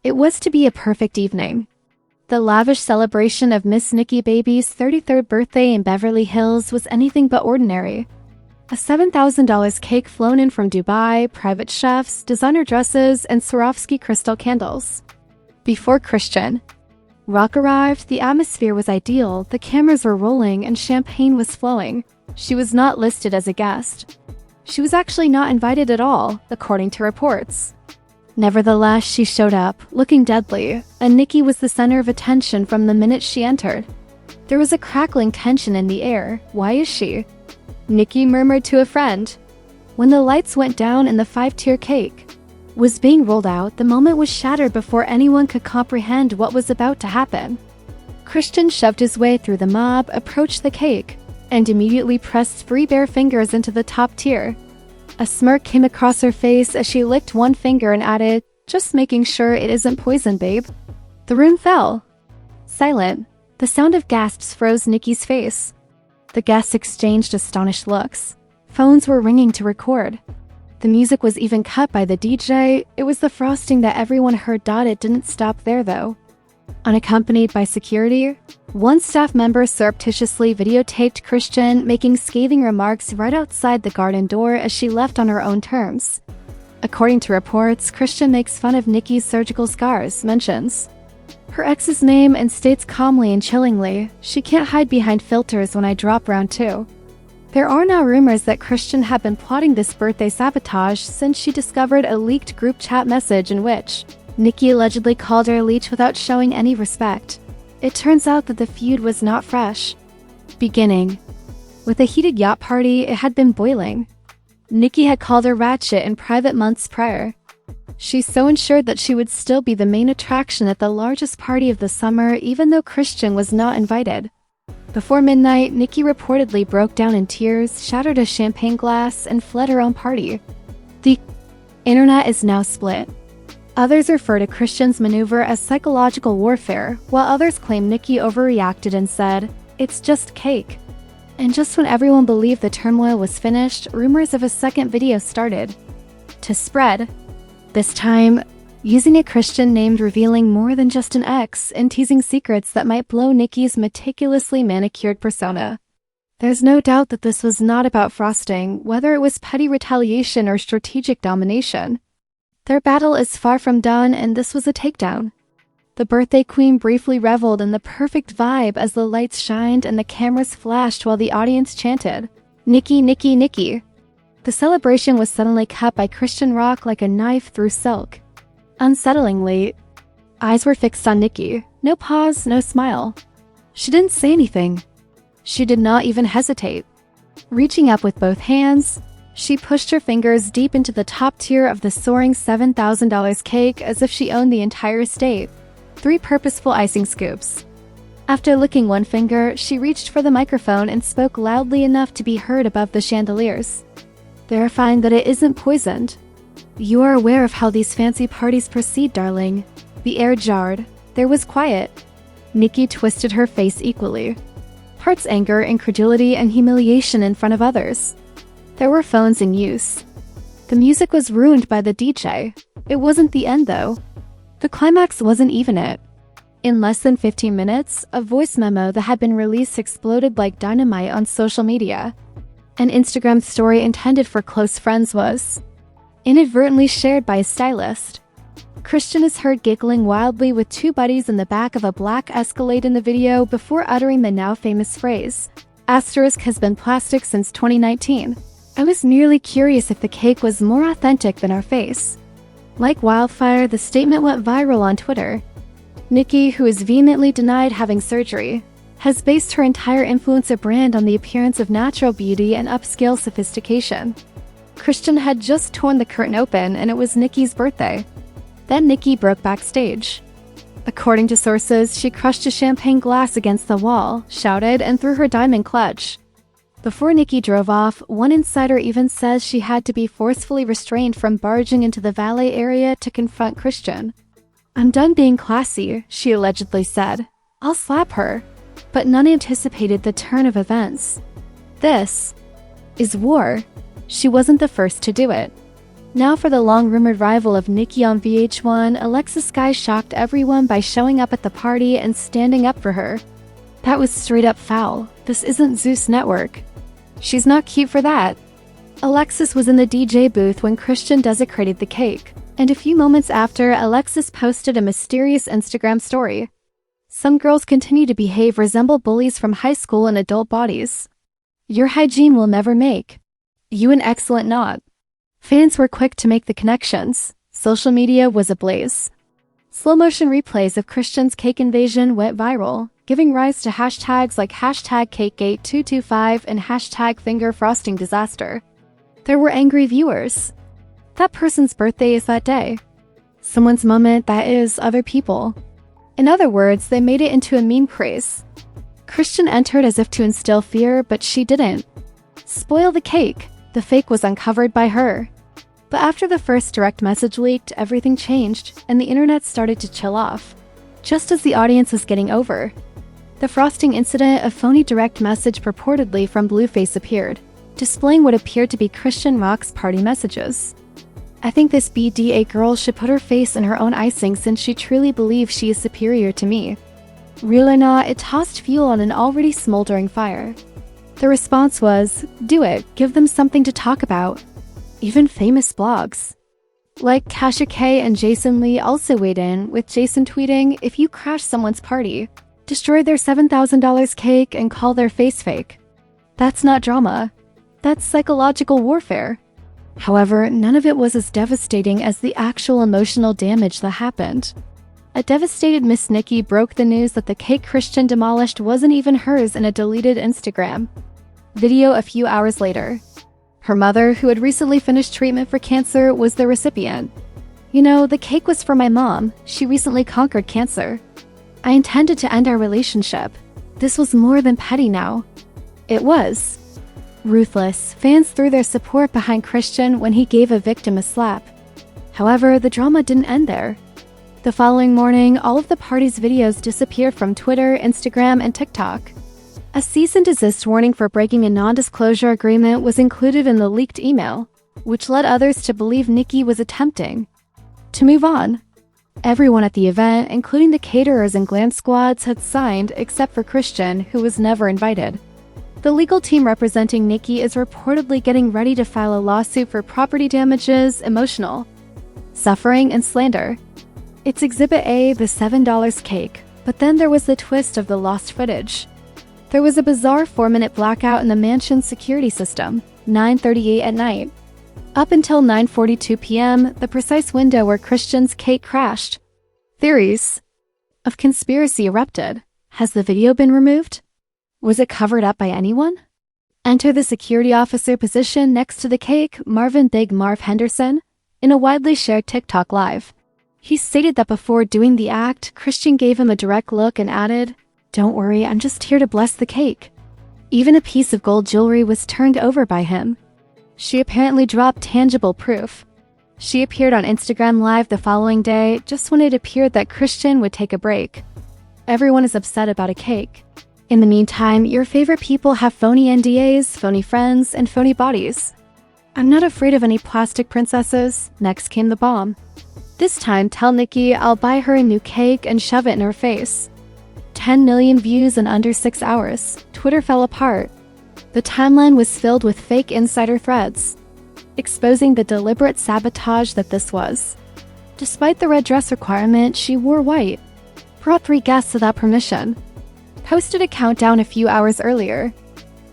It was to be a perfect evening. The lavish celebration of Miss Nikki Baby's 33rd birthday in Beverly Hills was anything but ordinary. A $7,000 cake flown in from Dubai, private chefs, designer dresses, and Swarovski crystal candles. Before Chrisean Rock arrived, the atmosphere was ideal, the cameras were rolling, and champagne was flowing. She was not listed as a guest. She was actually not invited at all, according to reports. Nevertheless, she showed up, looking deadly, and Nikki was the center of attention from the minute she entered. There was a crackling tension in the air. Why is she? Nikki murmured to a friend. When the lights went down and the 5-tier cake was being rolled out, the moment was shattered before anyone could comprehend what was about to happen. Chrisean shoved his way through the mob, approached the cake, and immediately pressed 3 bare fingers into the top tier. A smirk came across her face as she licked one finger and added, "Just making sure it isn't poison, babe." The room fell. Silent. The sound of gasps froze Nikki's face. The guests exchanged astonished looks. Phones were ringing to record. The music was even cut by the DJ. It was the frosting that everyone heard. It didn't stop there, though. Unaccompanied by security, one staff member surreptitiously videotaped Chrisean making scathing remarks right outside the garden door as she left on her own terms. According to reports, Chrisean makes fun of Nikki's surgical scars, mentions her ex's name, and states calmly and chillingly, "She can't hide behind filters when I drop round 2. There are now rumors that Chrisean had been plotting this birthday sabotage since she discovered a leaked group chat message in which Nikki allegedly called her a leech without showing any respect. It turns out that the feud was not fresh. Beginning with a heated yacht party, it had been boiling. Nikki had called her ratchet in private months prior. She so ensured that she would still be the main attraction at the largest party of the summer, even though Chrisean was not invited. Before midnight, Nikki reportedly broke down in tears, shattered a champagne glass, and fled her own party. The internet is now split. Others refer to Chrisean's maneuver as psychological warfare, while others claim Nikki overreacted and said, "It's just cake." And just when everyone believed the turmoil was finished, rumors of a second video started to spread. This time, using a Chrisean named, revealing more than just an ex, and teasing secrets that might blow Nikki's meticulously manicured persona. There's no doubt that this was not about frosting, whether it was petty retaliation or strategic domination. Their battle is far from done, and this was a takedown. The birthday queen briefly reveled in the perfect vibe as the lights shined and the cameras flashed while the audience chanted, "Nikki, Nikki, Nikki." The celebration was suddenly cut by Chrisean Rock like a knife through silk. Unsettlingly, eyes were fixed on Nikki. No pause, no smile. She didn't say anything. She did not even hesitate. Reaching up with both hands, she pushed her fingers deep into the top tier of the soaring $7,000 cake as if she owned the entire estate. 3 purposeful icing scoops. After licking one finger, she reached for the microphone and spoke loudly enough to be heard above the chandeliers, verifying that it isn't poisoned. "You are aware of how these fancy parties proceed, darling." The air jarred. There was quiet. Nikki twisted her face equally. Parts anger, incredulity, and humiliation in front of others. There were phones in use. The music was ruined by the DJ. It wasn't the end, though. The climax wasn't even it. In less than 15 minutes, a voice memo that had been released exploded like dynamite on social media. An Instagram story intended for close friends was inadvertently shared by a stylist. Chrisean is heard giggling wildly with 2 buddies in the back of a black Escalade in the video before uttering the now famous phrase, "Asterisk has been plastic since 2019. I was merely curious if the cake was more authentic than our face." Like wildfire, the statement went viral on Twitter. Nikki, who has vehemently denied having surgery, has based her entire influencer brand on the appearance of natural beauty and upscale sophistication. Chrisean had just torn the curtain open, and it was Nikki's birthday. Then Nikki broke backstage. According to sources, she crushed a champagne glass against the wall, shouted, and threw her diamond clutch. Before Nikki drove off, one insider even says she had to be forcefully restrained from barging into the valet area to confront Chrisean. "I'm done being classy," she allegedly said. "I'll slap her." But none anticipated the turn of events. This is war. She wasn't the first to do it. Now for the long-rumored rival of Nicki on VH1, Alexis Sky shocked everyone by showing up at the party and standing up for her. That was straight up foul. This isn't Zeus Network. She's not cute for that. Alexis was in the DJ booth when Chrisean desecrated the cake, and a few moments after, Alexis posted a mysterious Instagram story. Some girls continue to resemble bullies from high school in adult bodies. Your hygiene will never make you an excellent knot. Fans were quick to make the connections. Social media was ablaze. Slow-motion replays of Chrisean's cake invasion went viral, giving rise to hashtags like #CakeGate225 and #FingerFrostingDisaster. There were angry viewers. That person's birthday is that day. Someone's moment, that is, other people. In other words, they made it into a meme craze. Chrisean entered as if to instill fear, but she didn't. Spoil the cake. The fake was uncovered by her. But after the first direct message leaked, everything changed, and the internet started to chill off, just as the audience was getting over. The frosting incident, a phony direct message purportedly from Blueface appeared, displaying what appeared to be Chrisean Rock's party messages. I think this BDA girl should put her face in her own icing since she truly believes she is superior to me. Real or not, it tossed fuel on an already smoldering fire. The response was, do it, give them something to talk about. Even famous blogs like Kasha K and Jason Lee also weighed in, with Jason tweeting, if you crash someone's party, destroy their $7,000 cake and call their face fake. That's not drama. That's psychological warfare. However, none of it was as devastating as the actual emotional damage that happened. A devastated Miss Nicki broke the news that the cake Chrisean demolished wasn't even hers in a deleted Instagram video a few hours later. Her mother, who had recently finished treatment for cancer, was the recipient. You know, the cake was for my mom. She recently conquered cancer. I intended to end our relationship. This was more than petty now. It was ruthless. Fans threw their support behind Chrisean when he gave a victim a slap. However, the drama didn't end there. The following morning, all of the party's videos disappeared from Twitter, Instagram, and TikTok. A cease and desist warning for breaking a non-disclosure agreement was included in the leaked email, which led others to believe Nicki was attempting to move on. Everyone at the event, including the caterers and glam squads, had signed except for Chrisean, who was never invited. The legal team representing Nicki is reportedly getting ready to file a lawsuit for property damages, emotional suffering, and slander. It's Exhibit A, the $7 cake, but then there was the twist of the lost footage. There was a bizarre 4-minute blackout in the mansion's security system, 9:38 at night. Up until 9:42 p.m., the precise window where Chrisean's cake crashed. Theories of conspiracy erupted. Has the video been removed? Was it covered up by anyone? Enter the security officer position next to the cake, Marvin Big Marv Henderson, in a widely shared TikTok live. He stated that before doing the act, Chrisean gave him a direct look and added, "Don't worry, I'm just here to bless the cake." Even a piece of gold jewelry was turned over by him. She apparently dropped tangible proof. She appeared on Instagram Live the following day, just when it appeared that Chrisean would take a break. Everyone is upset about a cake. In the meantime, your favorite people have phony NDAs, phony friends, and phony bodies. I'm not afraid of any plastic princesses. Next came the bomb. This time, tell Nicki I'll buy her a new cake and shove it in her face. 10 million views in under 6 hours. Twitter fell apart. The timeline was filled with fake insider threads, exposing the deliberate sabotage that this was. Despite the red dress requirement, she wore white, brought 3 guests without permission, posted a countdown a few hours earlier,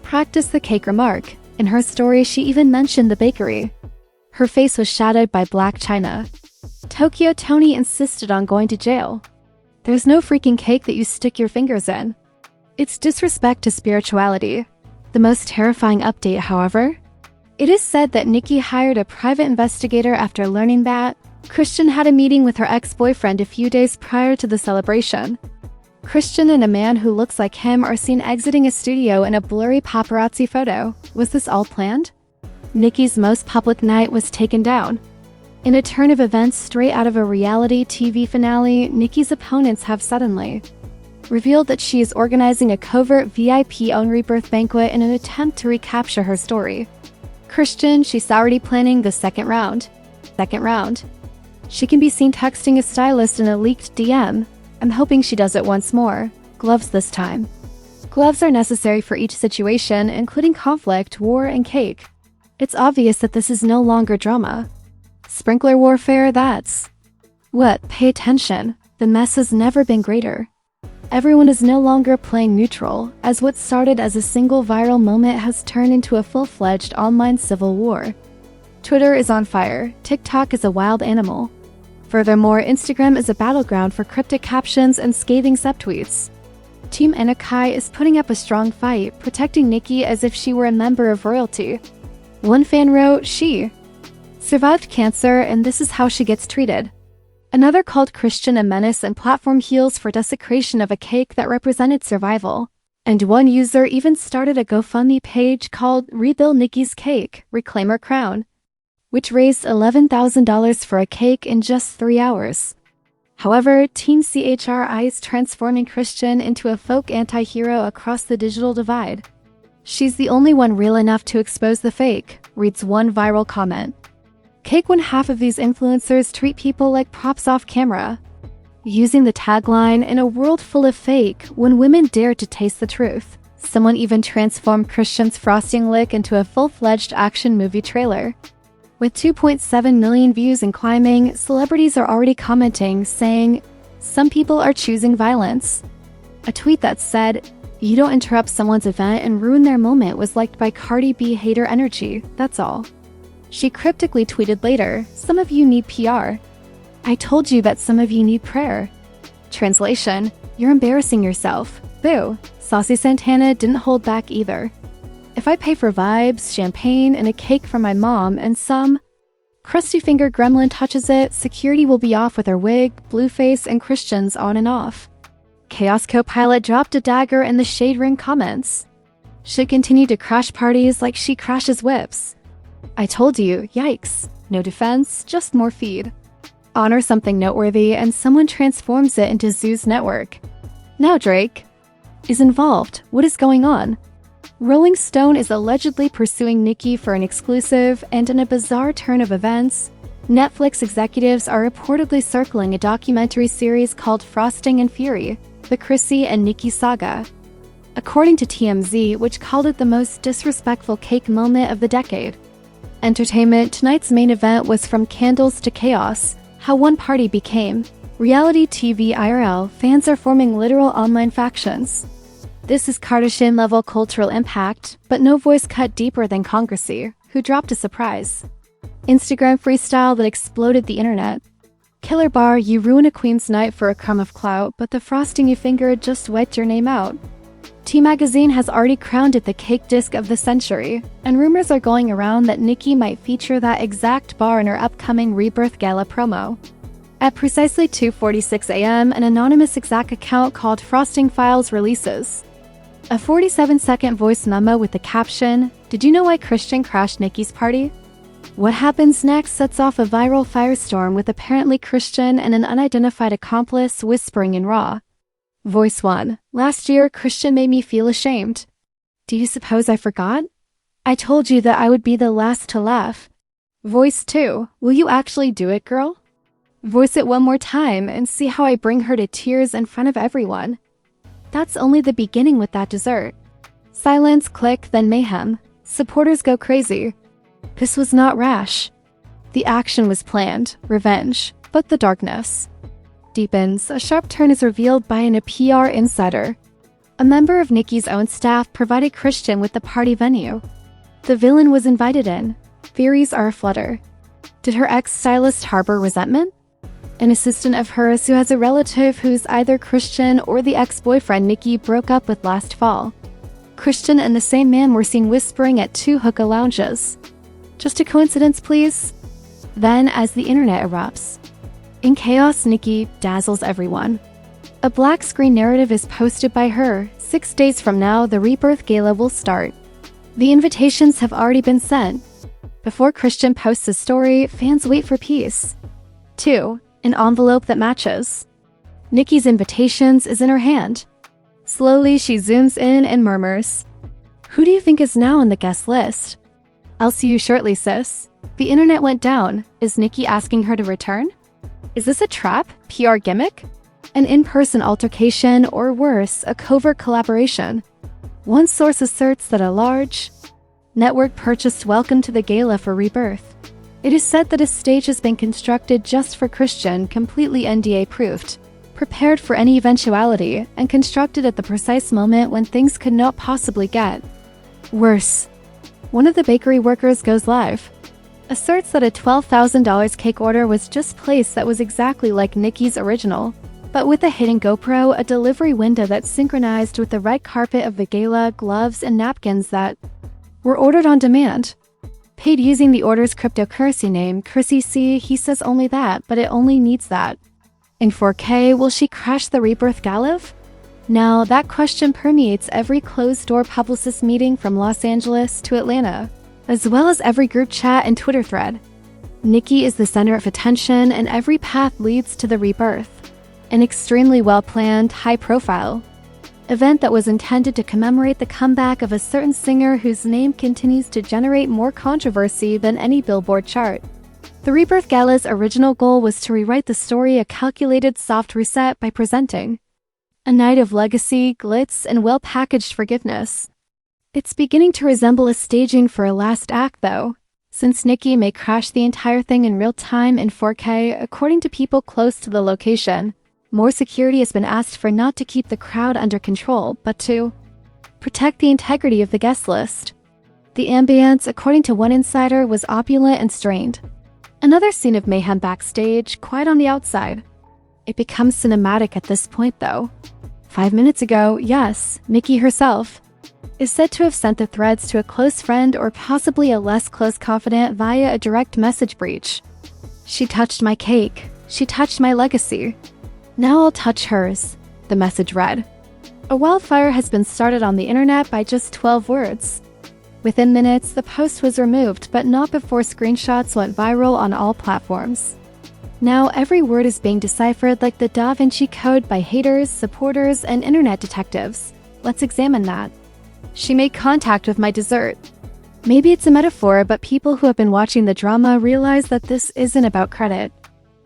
practiced the cake remark. In her story, she even mentioned the bakery. Her face was shadowed by black china. Tokyo Tony insisted on going to jail. There's no freaking cake that you stick your fingers in. It's disrespect to spirituality. The most terrifying update, however, it is said that Nicki hired a private investigator after learning that Chrisean had a meeting with her ex-boyfriend a few days prior to the celebration. Chrisean and a man who looks like him are seen exiting a studio in a blurry paparazzi photo. Was this all planned? Nicki's most public night was taken down. In a turn of events straight out of a reality TV finale, Nicki's opponents have suddenly revealed that she is organizing a covert VIP-owned rebirth banquet in an attempt to recapture her story. Chrisean, she's already planning the second round. Second round. She can be seen texting a stylist in a leaked DM. I'm hoping she does it once more. Gloves this time. Gloves are necessary for each situation, including conflict, war, and cake. It's obvious that this is no longer drama. Sprinkler warfare, that's what? Pay attention. The mess has never been greater. Everyone is no longer playing neutral, as what started as a single viral moment has turned into a full-fledged online civil war. Twitter is on fire. TikTok is a wild animal. Furthermore, Instagram is a battleground for cryptic captions and scathing subtweets. Team Anakai is putting up a strong fight, protecting Nicki as if she were a member of royalty. One fan wrote, "She survived cancer and this is how she gets treated." Another called Chrisean a menace and platform heels for desecration of a cake that represented survival. And one user even started a GoFundMe page called Rebuild Nicki's Cake, Reclaim Her Crown, which raised $11,000 for a cake in just 3 hours. However, Team CHRI is transforming Chrisean into a folk anti-hero across the digital divide. "She's the only one real enough to expose the fake," reads one viral comment. Cake when half of these influencers treat people like props off camera. Using the tagline, "In a world full of fake, when women dare to taste the truth." Someone even transformed Chrisean's frosting lick into a full-fledged action movie trailer. With 2.7 million views and climbing, celebrities are already commenting, saying, "Some people are choosing violence." A tweet that said, "You don't interrupt someone's event and ruin their moment" was liked by Cardi B hater energy, that's all. She cryptically tweeted later, "Some of you need PR. I told you that some of you need prayer." Translation, "You're embarrassing yourself. Boo." Saucy Santana didn't hold back either. "If I pay for vibes, champagne, and a cake from my mom, and some crusty finger gremlin touches it, security will be off with her wig, Blueface, and Chrisean's on and off." Chaos Co-Pilot dropped a dagger in the Shade Ring comments. "Should continue to crash parties like she crashes whips. I told you, yikes. No defense, just more feed. Honor something noteworthy and someone transforms it into Zeus Network. Now Drake is involved. What is going on?" Rolling Stone is allegedly pursuing Nicki for an exclusive, and in a bizarre turn of events, Netflix executives are reportedly circling a documentary series called Frosting and Fury, the Chrissy and Nicki saga. According to TMZ, which called it the most disrespectful cake moment of the decade. Entertainment, tonight's main event was From Candles to Chaos, How One Party Became. Reality TV IRL, fans are forming literal online factions. This is Kardashian-level cultural impact, but no voice cut deeper than Congressy, who dropped a surprise Instagram freestyle that exploded the internet. "Killer bar, you ruin a queen's night for a crumb of clout, but the frosting you fingered just wiped your name out." T Magazine has already crowned it the cake disc of the century, and rumors are going around that Nicki might feature that exact bar in her upcoming Rebirth Gala promo. At precisely 2:46 a.m., an anonymous exec account called Frosting Files releases a 47-second voice memo with the caption, "Did you know why Chrisean crashed Nicki's party?" What happens next sets off a viral firestorm with apparently Chrisean and an unidentified accomplice whispering in Raw. Voice 1. "Last year, Chrisean made me feel ashamed. Do you suppose I forgot? I told you that I would be the last to laugh." Voice 2. "Will you actually do it, girl? Voice it one more time and see how I bring her to tears in front of everyone." That's only the beginning with that dessert. Silence, click, then mayhem. Supporters go crazy. This was not rash. The action was planned, revenge, but the darkness deepens. A sharp turn is revealed by an PR insider. A member of Nicki's own staff provided Chrisean with the party venue. The villain was invited in. Theories are aflutter. Did her ex-stylist harbor resentment? An assistant of hers who has a relative who's either Chrisean or the ex-boyfriend Nicki broke up with last fall. Chrisean and the same man were seen whispering at 2 hookah lounges. Just a coincidence, please? Then, as the internet erupts, in chaos, Nicki dazzles everyone. A black screen narrative is posted by her. 6 days from now, the Rebirth Gala will start. The invitations have already been sent. Before Chrisean posts a story, fans wait for peace. 2. An envelope that matches. Nicki's invitations is in her hand. Slowly, she zooms in and murmurs, "Who do you think is now on the guest list?" "I'll see you shortly, sis." The internet went down. Is Nikki asking her to return? Is this a trap? PR gimmick? An in-person altercation, or worse, a covert collaboration? One source asserts that a large network purchased Welcome to the Gala for Rebirth. It is said that a stage has been constructed just for Chrisean, completely NDA-proofed, prepared for any eventuality, and constructed at the precise moment when things could not possibly get worse. One of the bakery workers goes live, asserts that a $12,000 cake order was just placed that was exactly like Nikki's original, but with a hidden GoPro, a delivery window that synchronized with the red carpet of the gala, gloves, and napkins that were ordered on demand. Paid using the order's cryptocurrency name, Chrisean. He says only that, but it only needs that. In 4K, will she crash the Rebirth Gala? Now, that question permeates every closed-door publicist meeting from Los Angeles to Atlanta, as well as every group chat and Twitter thread. Nikki is the center of attention, and every path leads to the rebirth. An extremely well-planned, high-profile event that was intended to commemorate the comeback of a certain singer whose name continues to generate more controversy than any Billboard chart. The Rebirth Gala's original goal was to rewrite the story, a calculated soft reset by presenting a night of legacy, glitz, and well-packaged forgiveness. It's beginning to resemble a staging for a last act, though, since Nikki may crash the entire thing in real time in 4K, according to people close to the location. More security has been asked for, not to keep the crowd under control, but to protect the integrity of the guest list. The ambience, according to one insider, was opulent and strained. Another scene of mayhem backstage, quiet on the outside. It becomes cinematic at this point, though. 5 minutes ago, yes, Nikki herself is said to have sent the threads to a close friend or possibly a less close confidant via a direct message breach. "She touched my cake. She touched my legacy. Now I'll touch hers," the message read. A wildfire has been started on the internet by just 12 words. Within minutes, the post was removed, but not before screenshots went viral on all platforms. Now every word is being deciphered like the Da Vinci Code by haters, supporters, and internet detectives. Let's examine that. "She made contact with my dessert." Maybe it's a metaphor, but people who have been watching the drama realize that this isn't about credit.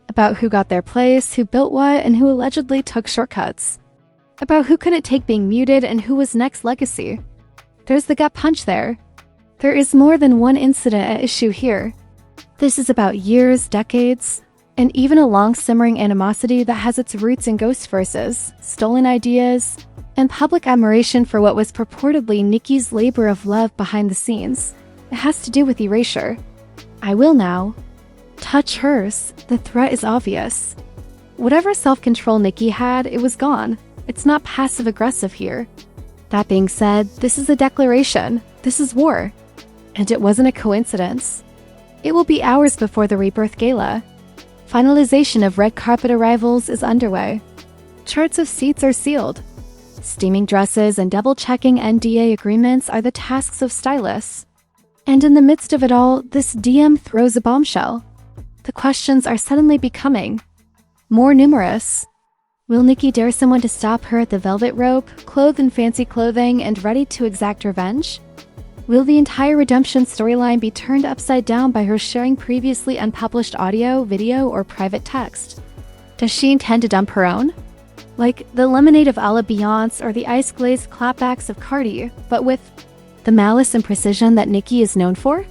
About who got their place, who built what, and who allegedly took shortcuts. About who couldn't take being muted and who was next legacy. There's the gut punch there. There is more than one incident at issue here. This is about years, decades, and even a long-simmering animosity that has its roots in ghost verses, stolen ideas, and public admiration for what was purportedly Nikki's labor of love behind the scenes. It has to do with erasure. "I will now touch hers." The threat is obvious. Whatever self-control Nikki had, it was gone. It's not passive-aggressive here. That being said, this is a declaration. This is war. And it wasn't a coincidence. It will be hours before the Rebirth Gala. Finalization of red carpet arrivals is underway. Charts of seats are sealed. Steaming dresses and double-checking NDA agreements are the tasks of stylists. And in the midst of it all, this DM throws a bombshell. The questions are suddenly becoming more numerous. Will Nikki dare someone to stop her at the velvet rope, clothed in fancy clothing and ready to exact revenge? Will the entire redemption storyline be turned upside down by her sharing previously unpublished audio, video, or private text? Does she intend to dump her own? Like the lemonade of a la Beyonce or the ice-glazed clapbacks of Cardi, but with the malice and precision that Nikki is known for?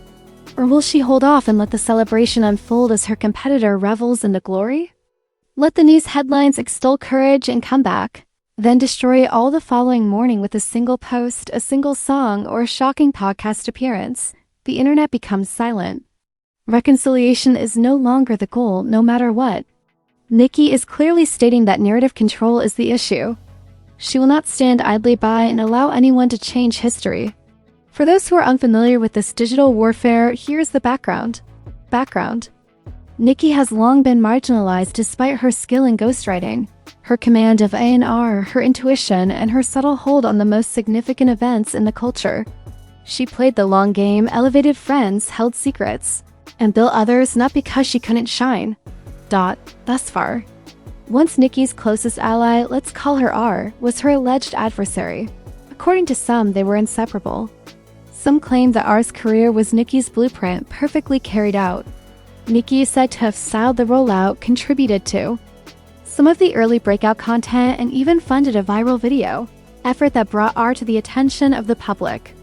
Or will she hold off and let the celebration unfold as her competitor revels in the glory? Let the news headlines extol courage and comeback, then destroy all the following morning with a single post, a single song, or a shocking podcast appearance. The internet becomes silent. Reconciliation is no longer the goal, no matter what. Nikki is clearly stating that narrative control is the issue. She will not stand idly by and allow anyone to change history. For those who are unfamiliar with this digital warfare, here's the background. Nikki has long been marginalized despite her skill in ghostwriting, her command of A&R, her intuition, and her subtle hold on the most significant events in the culture. She played the long game, elevated friends, held secrets, and built others not because she couldn't shine. Thus far. Once Nikki's closest ally, let's call her R, was her alleged adversary. According to some, they were inseparable. Some claim that R's career was Nicki's blueprint perfectly carried out. Nicki is said to have styled the rollout, contributed to some of the early breakout content, and even funded a viral video effort that brought R to the attention of the public.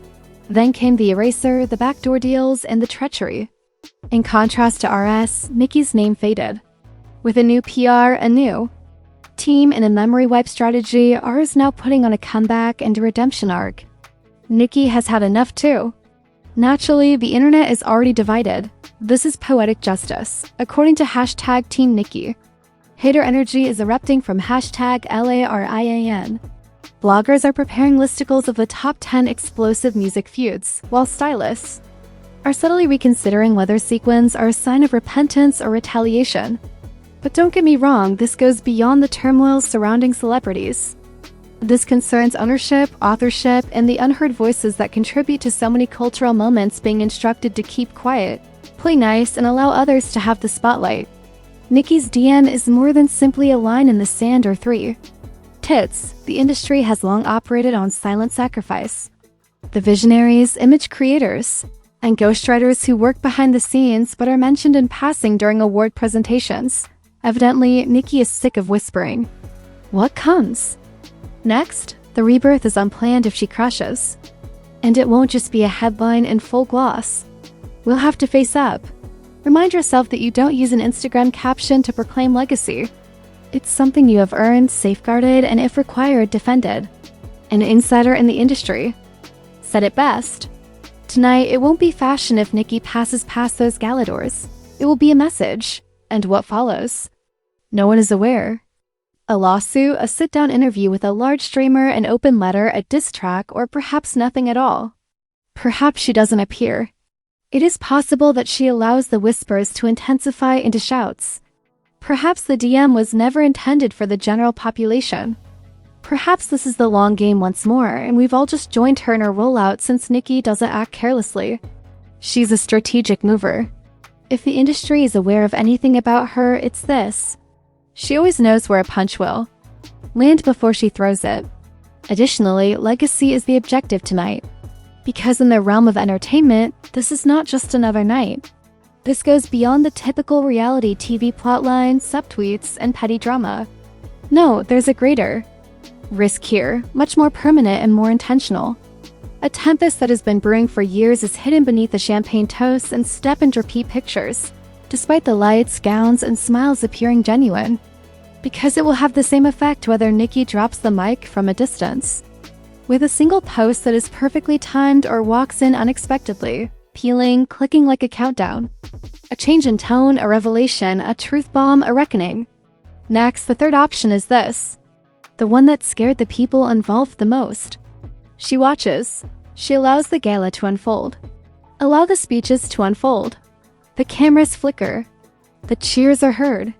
Then came the eraser, the backdoor deals, and the treachery. In contrast to RS, Nicki's name faded. With a new PR, a new team, and a memory wipe strategy, R is now putting on a comeback and a redemption arc. Nicki has had enough too. Naturally, the internet is already divided. This is poetic justice, according to hashtag Team Nicki. Hater energy is erupting from hashtag LARIAN. Bloggers are preparing listicles of the top 10 explosive music feuds, while stylists are subtly reconsidering whether sequins are a sign of repentance or retaliation. But don't get me wrong, this goes beyond the turmoil surrounding celebrities. This concerns ownership, authorship, and the unheard voices that contribute to so many cultural moments being instructed to keep quiet, play nice, and allow others to have the spotlight. Nicki's DM is more than simply a line in the sand or three tits. The industry has long operated on silent sacrifice. The visionaries, image creators, and ghostwriters who work behind the scenes but are mentioned in passing during award presentations. Evidently, Nicki is sick of whispering. What comes next? The rebirth is unplanned if she crushes. And it won't just be a headline in full gloss. We'll have to face up. Remind yourself that you don't use an Instagram caption to proclaim legacy. It's something you have earned, safeguarded, and if required, defended. An insider in the industry said it best. Tonight, it won't be fashion if Nicki passes past those gala doors. It will be a message. And what follows? No one is aware. A lawsuit, a sit-down interview with a large streamer, an open letter, a diss track, or perhaps nothing at all. Perhaps she doesn't appear. It is possible that she allows the whispers to intensify into shouts. Perhaps the DM was never intended for the general population. Perhaps this is the long game once more, and we've all just joined her in her rollout since Nicki doesn't act carelessly. She's a strategic mover. If the industry is aware of anything about her, it's this. She always knows where a punch will land before she throws it. Additionally, legacy is the objective tonight. Because in the realm of entertainment, this is not just another night. This goes beyond the typical reality TV plotline, subtweets, and petty drama. No, there's a greater risk here, much more permanent and more intentional. A tempest that has been brewing for years is hidden beneath the champagne toasts and step and repeat pictures, despite the lights, gowns, and smiles appearing genuine. Because it will have the same effect whether Nicki drops the mic from a distance. With a single post that is perfectly timed or walks in unexpectedly, peeling, clicking like a countdown. A change in tone, a revelation, a truth bomb, a reckoning. Next, the third option is this. The one that scared the people involved the most. She watches. She allows the gala to unfold. Allow the speeches to unfold. The cameras flicker. The cheers are heard.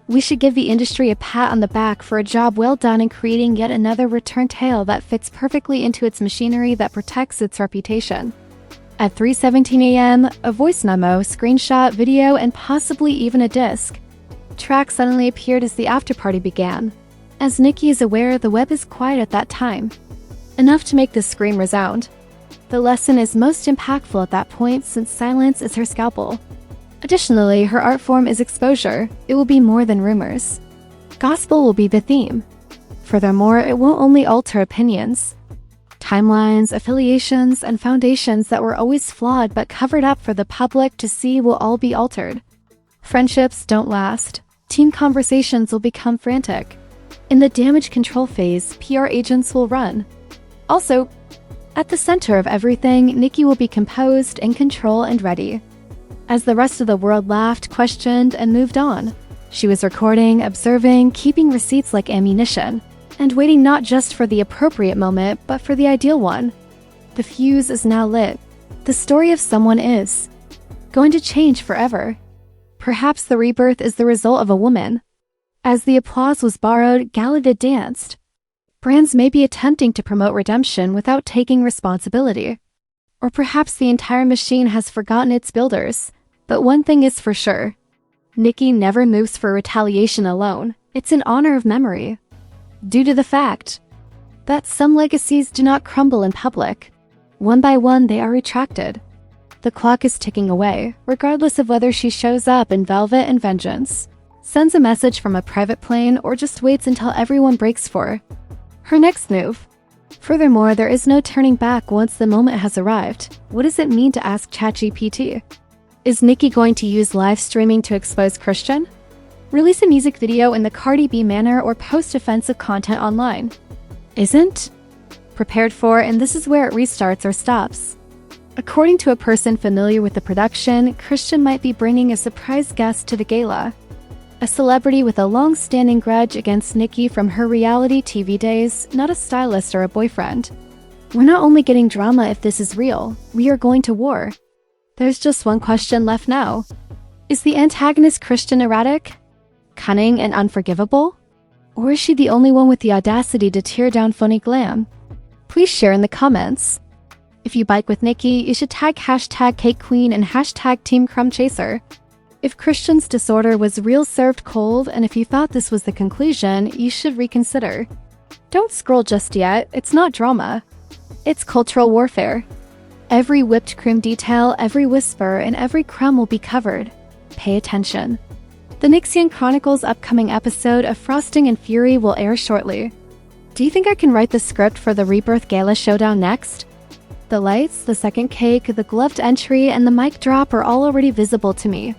We should give the industry a pat on the back for a job well done in creating yet another return tale that fits perfectly into its machinery that protects its reputation. At 3:17 a.m., a voice memo, screenshot, video, and possibly even a disc track suddenly appeared as the afterparty began. As Nicki is aware, the web is quiet at that time. Enough to make the scream resound. The lesson is most impactful at that point since silence is her scalpel. Additionally, her art form is exposure. It will be more than rumors. Gospel will be the theme. Furthermore, it won't only alter opinions. Timelines, affiliations, and foundations that were always flawed but covered up for the public to see will all be altered. Friendships don't last. Team conversations will become frantic. In the damage control phase, PR agents will run. Also, at the center of everything, Nicki will be composed, in control, and ready. As the rest of the world laughed, questioned, and moved on, she was recording, observing, keeping receipts like ammunition, and waiting not just for the appropriate moment, but for the ideal one. The fuse is now lit. The story of someone is going to change forever. Perhaps the rebirth is the result of a woman. As the applause was borrowed, Gallaudet danced. Brands may be attempting to promote redemption without taking responsibility. Or perhaps the entire machine has forgotten its builders. But one thing is for sure. Nicki never moves for retaliation alone. It's in honor of memory. Due to the fact that some legacies do not crumble in public. One by one, they are retracted. The clock is ticking away, regardless of whether she shows up in velvet and vengeance, sends a message from a private plane, or just waits until everyone breaks for her next move. Furthermore, there is no turning back once the moment has arrived. What does it mean to ask ChatGPT? Is Nicki going to use live streaming to expose Chrisean? Release a music video in the Cardi B manner, or post offensive content online? Isn't prepared for, and this is where it restarts or stops. According to a person familiar with the production, Chrisean might be bringing a surprise guest to the gala. A celebrity with a long-standing grudge against Nicki from her reality TV days, not a stylist or a boyfriend. We're not only getting drama if this is real, we are going to war. There's just one question left now. Is the antagonist Chrisean erratic, cunning, and unforgivable? Or is she the only one with the audacity to tear down phony glam? Please share in the comments. If you bike with Nicki, you should tag #CakeQueen and #TeamCrumbChaser. If Chrisean's disorder was real served cold, and if you thought this was the conclusion, you should reconsider. Don't scroll just yet, it's not drama. It's cultural warfare. Every whipped cream detail, every whisper, and every crumb will be covered. Pay attention. The Nixian Chronicles upcoming episode of Frosting and Fury will air shortly. Do you think I can write the script for the Rebirth Gala showdown next? The lights, the second cake, the gloved entry, and the mic drop are all already visible to me.